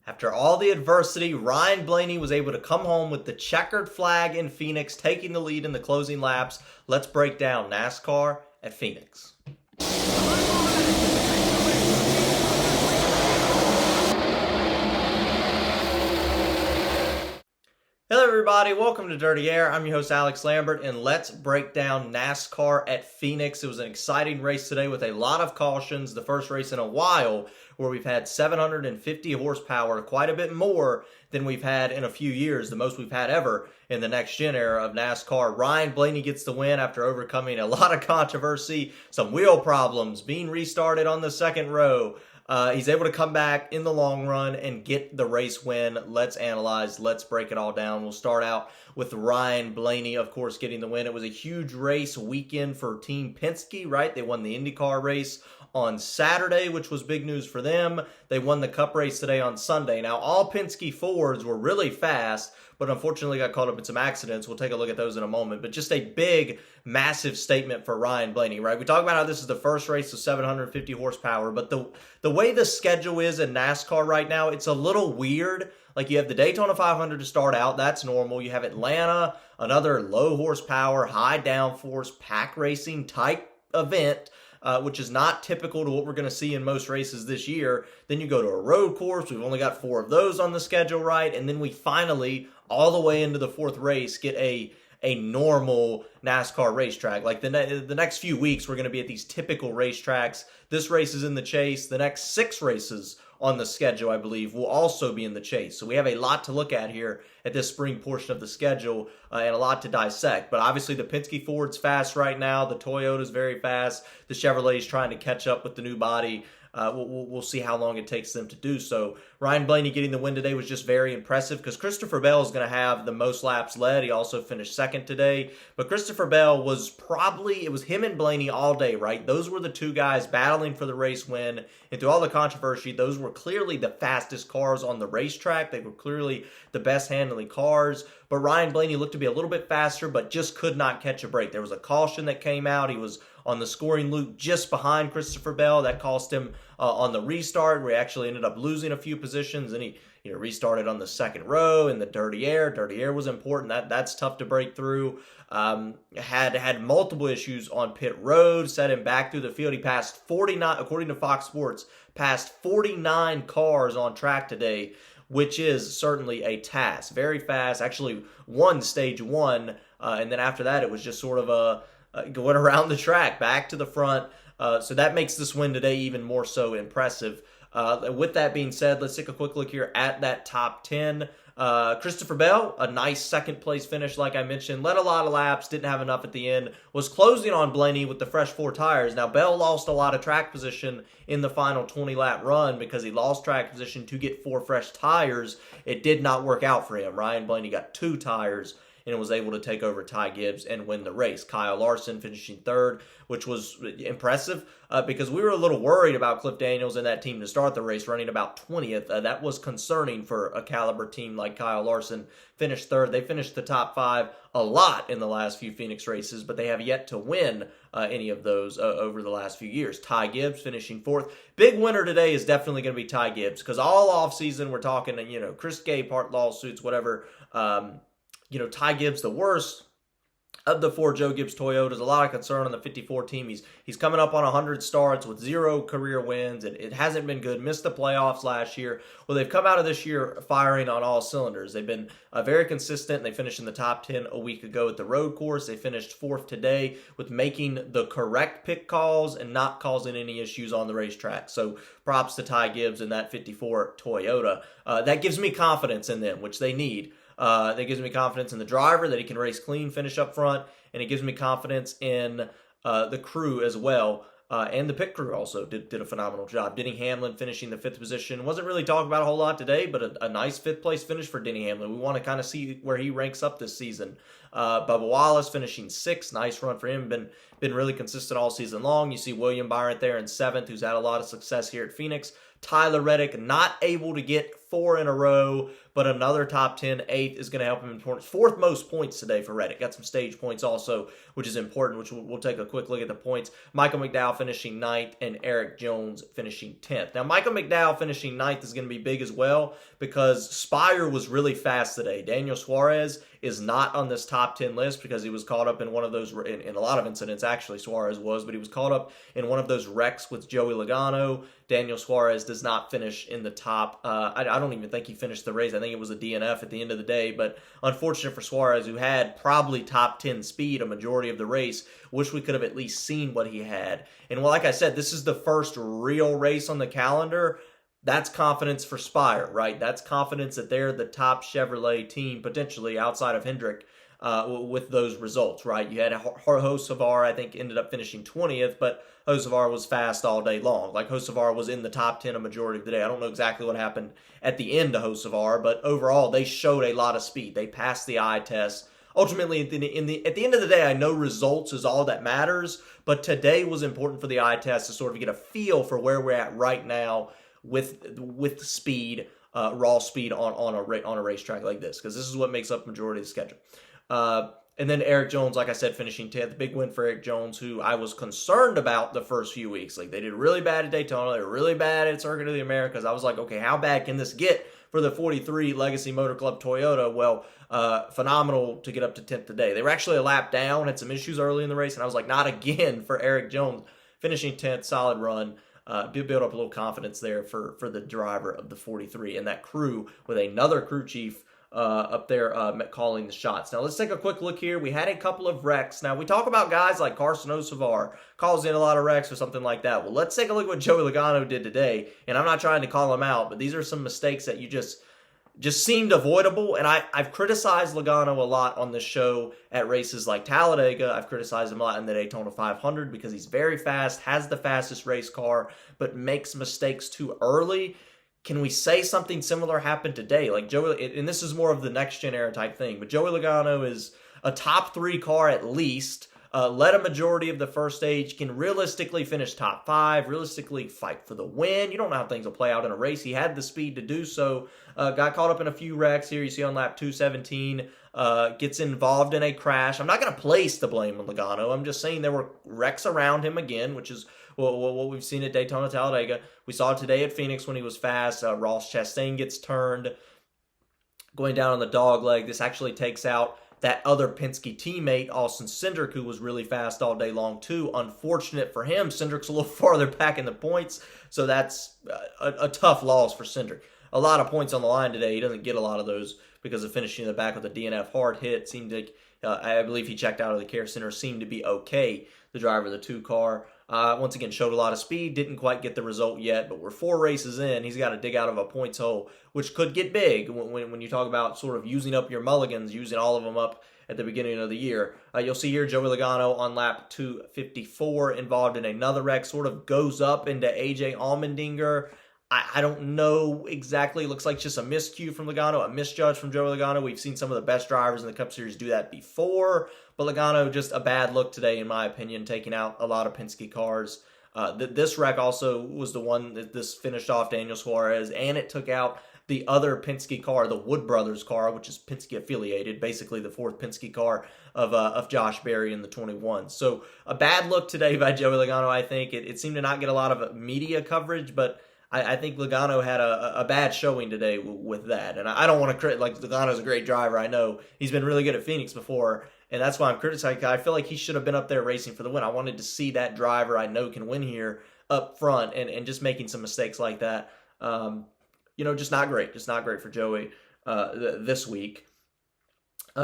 After all the adversity, Ryan Blaney was able to come home with the checkered flag in Phoenix, taking the lead in the closing laps. Let's break down NASCAR at Phoenix. Hello everybody, welcome to Dirty Air. I'm your host Alex Lambert, and let's break down NASCAR at Phoenix. It was an exciting race today with a lot of cautions. The first race in a while where we've had 750 horsepower, quite a bit more than we've had in a few years, the most we've had ever in the next-gen era of NASCAR. Ryan Blaney gets the win after overcoming a lot of controversy, some wheel problems, being restarted on the second row. He's able to come back in the long run and get the race win. Let's analyze. Let's break it all down. We'll start out with Ryan Blaney, of course, getting the win. It was a huge race weekend for Team Penske, right? They won the IndyCar race on Saturday, which was big news for them. They won the Cup race today on Sunday. Now, all Penske Fords were really fast, but unfortunately got caught up in some accidents. We'll take a look at those in a moment. But just a big, massive statement for Ryan Blaney, right? We talk about how this is the first race of 750 horsepower, but the way the schedule is in NASCAR right now, it's a little weird. Like, you have the Daytona 500 to start out. That's normal. You have Atlanta, another low horsepower, high downforce, pack racing type event, which is not typical to what we're going to see in most races this year. Then you go to a road course. We've only got 4 of those on the schedule, right? And then we finally, all the way into the 4th race, get a normal NASCAR racetrack. Like the next few weeks, we're going to be at these typical racetracks. This race is in the chase. The next 6 races on the schedule, I believe, will also be in the chase. So we have a lot to look at here at this spring portion of the schedule and a lot to dissect. But obviously the Penske Ford's fast right now. The Toyota's very fast. The Chevrolet's trying to catch up with the new body. We'll see how long it takes them to do so. Ryan Blaney getting the win today was just very impressive because Christopher Bell is going to have the most laps led. He also finished second today. But Christopher Bell was it was him and Blaney all day, right? Those were the two guys battling for the race win. And through all the controversy, those were clearly the fastest cars on the racetrack. They were clearly the best handling cars. But Ryan Blaney looked to be a little bit faster, but just could not catch a break. There was a caution that came out. He was on the scoring loop just behind Christopher Bell. That cost him on the restart, where he actually ended up losing a few positions, and he restarted on the second row in the dirty air. Dirty air was important. That's tough to break through. Had multiple issues on pit road, set him back through the field. He passed 49, according to Fox Sports, passed 49 cars on track today, which is certainly a task. Very fast. Actually won stage 1, and then after that it was just sort of going around the track, back to the front. So that makes this win today even more so impressive. With that being said, let's take a quick look here at that top 10. Christopher Bell, a nice second place finish, like I mentioned. Led a lot of laps, didn't have enough at the end. Was closing on Blaney with the fresh 4 tires. Now, Bell lost a lot of track position in the final 20-lap run because he lost track position to get 4 fresh tires. It did not work out for him. Ryan Blaney got 2 tires and was able to take over Ty Gibbs and win the race. Kyle Larson finishing 3rd, which was impressive because we were a little worried about Cliff Daniels and that team to start the race, running about 20th. That was concerning for a caliber team like Kyle Larson. Finished 3rd. They finished the top 5 a lot in the last few Phoenix races, but they have yet to win any of those over the last few years. Ty Gibbs finishing 4th. Big winner today is definitely going to be Ty Gibbs because all offseason we're talking, Chris Gabehart lawsuits, whatever. Ty Gibbs, the worst of the 4 Joe Gibbs Toyotas. A lot of concern on the 54 team. He's coming up on 100 starts with 0 career wins. It hasn't been good. Missed the playoffs last year. Well, they've come out of this year firing on all cylinders. They've been very consistent. They finished in the top 10 a week ago at the road course. They finished 4th today with making the correct pit calls and not causing any issues on the racetrack. So props to Ty Gibbs and that 54 Toyota. That gives me confidence in them, which they need. That gives me confidence in the driver, that he can race clean, finish up front, and it gives me confidence in the crew as well. And the pit crew also did a phenomenal job. Denny Hamlin finishing the 5th position. Wasn't really talked about a whole lot today, but a nice 5th place finish for Denny Hamlin. We want to kind of see where he ranks up this season. Bubba Wallace finishing 6th. Nice run for him. Been really consistent all season long. You see William Byron there in 7th, who's had a lot of success here at Phoenix. Tyler Reddick not able to get 4 in a row, but another top 10, 8th is going to help him in points. 4th most points today for Reddick. Got some stage points also, which is important, which we'll take a quick look at the points. Michael McDowell finishing 9th and Eric Jones finishing 10th. Now, Michael McDowell finishing 9th is going to be big as well because Spire was really fast today. Daniel Suarez is not on this top 10 list because he was caught up in one of those, in a lot of incidents actually, Suarez was, but he was caught up in one of those wrecks with Joey Logano. Daniel Suarez does not finish in the top. I don't even think he finished the race. I think it was a DNF at the end of the day, but unfortunate for Suarez, who had probably top 10 speed a majority of the race. Wish we could have at least seen what he had. And well, like I said, this is the first real race on the calendar. That's confidence for Spire, right? That's confidence that they're the top Chevrolet team, potentially outside of Hendrick, with those results, right? You had Hocevar, I think, ended up finishing 20th, but Hocevar was fast all day long. Like, Hocevar was in the top 10 a majority of the day. I don't know exactly what happened at the end of Hocevar, but overall, they showed a lot of speed. They passed the eye test. Ultimately, at the end of the day, I know results is all that matters, but today was important for the eye test to sort of get a feel for where we're at right now with speed, raw speed on a racetrack like this, because this is what makes up majority of the schedule. And then Eric Jones, like I said, finishing 10th. Big win for Eric Jones, who I was concerned about the first few weeks. Like, they did really bad at Daytona. They were really bad at Circuit of the Americas. I was like, okay, how bad can this get for the 43 Legacy Motor Club Toyota? Well, phenomenal to get up to 10th today. They were actually a lap down, had some issues early in the race, and I was like, not again for Eric Jones. Finishing 10th, solid run. Build up a little confidence there for the driver of the 43 and that crew with another crew chief up there calling the shots. Now, let's take a quick look here. We had a couple of wrecks. Now, we talk about guys like Carson Hocevar calls in a lot of wrecks or something like that. Well, let's take a look at what Joey Logano did today. And I'm not trying to call him out, but these are some mistakes that you just seemed avoidable. And I've criticized Logano a lot on this show at races like Talladega. I've criticized him a lot in the Daytona 500 because he's very fast, has the fastest race car, but makes mistakes too early. Can we say something similar happened today? Like Joey, and this is more of the next gen era type thing, but Joey Logano is a top 3 car at least, led a majority of the first stage, can realistically finish top 5, realistically fight for the win. You don't know how things will play out in a race. He had the speed to do so. Got caught up in a few wrecks here. You see on lap 217, gets involved in a crash. I'm not going to place the blame on Logano. I'm just saying there were wrecks around him again, which is what we've seen at Daytona, Talladega. We saw it today at Phoenix when he was fast. Ross Chastain gets turned, going down on the dog leg. This actually takes out that other Penske teammate, Austin Cindric, who was really fast all day long too. Unfortunate for him, Cindric's a little farther back in the points, so that's a tough loss for Cindric. A lot of points on the line today. He doesn't get a lot of those because of finishing in the back with a DNF hard hit. Seemed like, I believe he checked out of the care center, seemed to be okay, the driver of the 2 car. Once again, showed a lot of speed, didn't quite get the result yet, but we're 4 races in. He's got to dig out of a points hole, which could get big when you talk about sort of using up your mulligans, using all of them up at the beginning of the year. You'll see here Joey Logano on lap 254 involved in another wreck, sort of goes up into AJ Allmendinger. I don't know exactly. Looks like just a miscue from Logano, a misjudge from Joey Logano. We've seen some of the best drivers in the Cup Series do that before, but Logano just a bad look today, in my opinion, taking out a lot of Penske cars. This wreck also was the one that this finished off Daniel Suarez, and it took out the other Penske car, the Wood Brothers car, which is Penske affiliated, basically the 4th Penske car of Josh Berry in the 21. So a bad look today by Joey Logano, I think. It seemed to not get a lot of media coverage, but I think Logano had a bad showing today with that. And I don't want to criticize, like, Logano's a great driver. I know he's been really good at Phoenix before, and that's why I'm criticizing. I feel like he should have been up there racing for the win. I wanted to see that driver I know can win here up front, and just making some mistakes like that. Just not great. Just not great for Joey this week.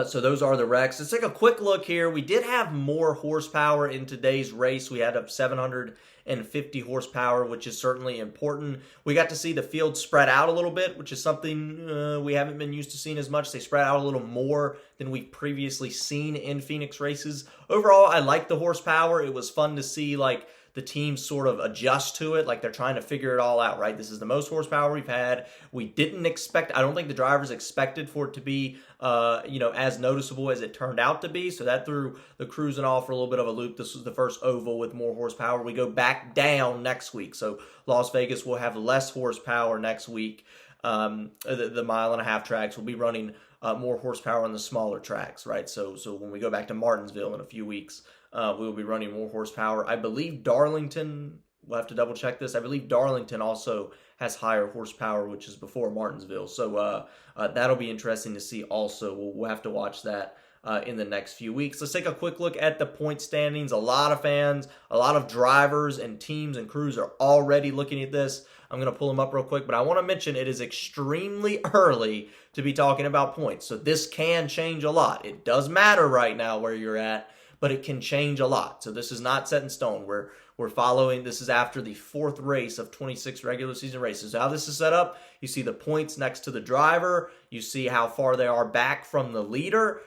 So those are the wrecks. Let's take a quick look here. We did have more horsepower in today's race. We had up 750 horsepower, which is certainly important. We got to see the field spread out a little bit, which is something we haven't been used to seeing as much. They spread out a little more than we've previously seen in Phoenix races. Overall, I like the horsepower. It was fun to see, like, the teams sort of adjust to it, like they're trying to figure it all out, right? This is the most horsepower we've had. We didn't expect, I don't think the drivers expected for it to be, as noticeable as it turned out to be. So that threw the crews and all for a little bit of a loop. This was the first oval with more horsepower. We go back down next week. So Las Vegas will have less horsepower next week. the mile and a half tracks will be running more horsepower on the smaller tracks, right? So when we go back to Martinsville in a few weeks, we will be running more horsepower. I believe Darlington, we'll have to double check this. I believe Darlington also has higher horsepower, which is before Martinsville. So that'll be interesting to see also. We'll have to watch that in the next few weeks. Let's take a quick look at the point standings. A lot of fans, a lot of drivers and teams and crews are already looking at this. I'm going to pull them up real quick, but I want to mention it is extremely early to be talking about points. So this can change a lot. It does matter right now where you're at, but it can change a lot. So this is not set in stone. We're following, this is after the 4th race of 26 regular season races. So how this is set up, you see the points next to the driver. You see how far they are back from the leader,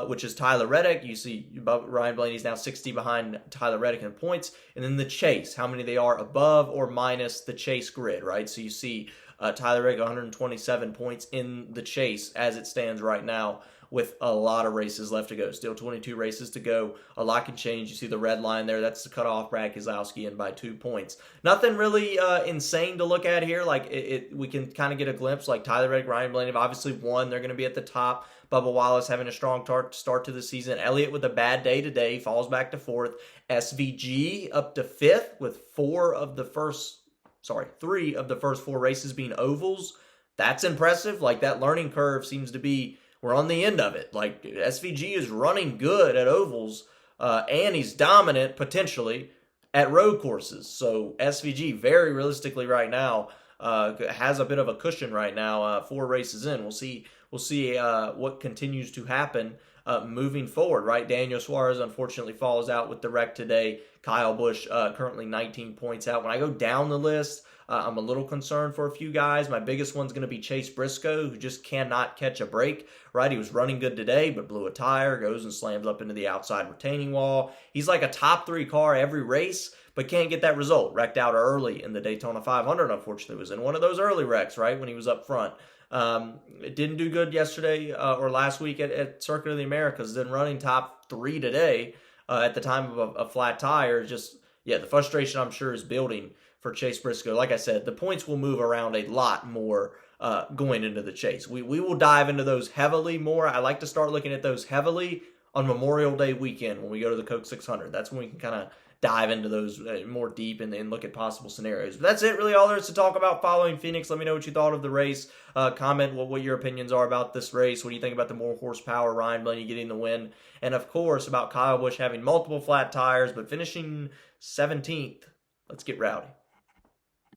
which is Tyler Reddick. You see Ryan Blaney is now 60 behind Tyler Reddick in points. And then the chase, how many they are above or minus the chase grid, right? So you see Tyler Reddick 127 points in the chase as it stands right now, with a lot of races left to go. Still 22 races to go. A lot can change. You see the red line there. That's the cutoff. Brad Keselowski in by 2 points. Nothing really insane to look at here. Like we can kind of get a glimpse. Like Tyler Reddick, Ryan Blaney have obviously won. They're going to be at the top. Bubba Wallace having a strong start to the season. Elliott with a bad day today. Falls back to 4th. SVG up to 5th with 3 of the first 4 races being ovals. That's impressive. Like that learning curve seems to be, we're on the end of it. Like SVG is running good at ovals, and he's dominant potentially at road courses. So SVG very realistically right now has a bit of a cushion right now. 4 races in, we'll see what continues to happen moving forward. Right, Daniel Suarez unfortunately falls out with the wreck today. Kyle Busch currently 19 points out. When I go down the list, I'm a little concerned for a few guys. My biggest one's going to be Chase Briscoe, who just cannot catch a break, right? He was running good today, but blew a tire, goes and slams up into the outside retaining wall. He's like a top 3 car every race, but can't get that result. Wrecked out early in the Daytona 500, unfortunately. Was in one of those early wrecks, right, when he was up front. It didn't do good yesterday or last week at Circuit of the Americas. Then running top 3 today at the time of a flat tire. Just, yeah, the frustration I'm sure is building for Chase Briscoe. Like I said, the points will move around a lot more going into the chase. We will dive into those heavily more. I like to start looking at those heavily on Memorial Day weekend when we go to the Coke 600. That's when we can kind of dive into those more deep and look at possible scenarios. But that's it, really, all there is to talk about following Phoenix. Let me know what you thought of the race. Comment what your opinions are about this race. What do you think about the more horsepower, Ryan Blaney getting the win? And, of course, about Kyle Busch having multiple flat tires but finishing 17th. Let's get rowdy.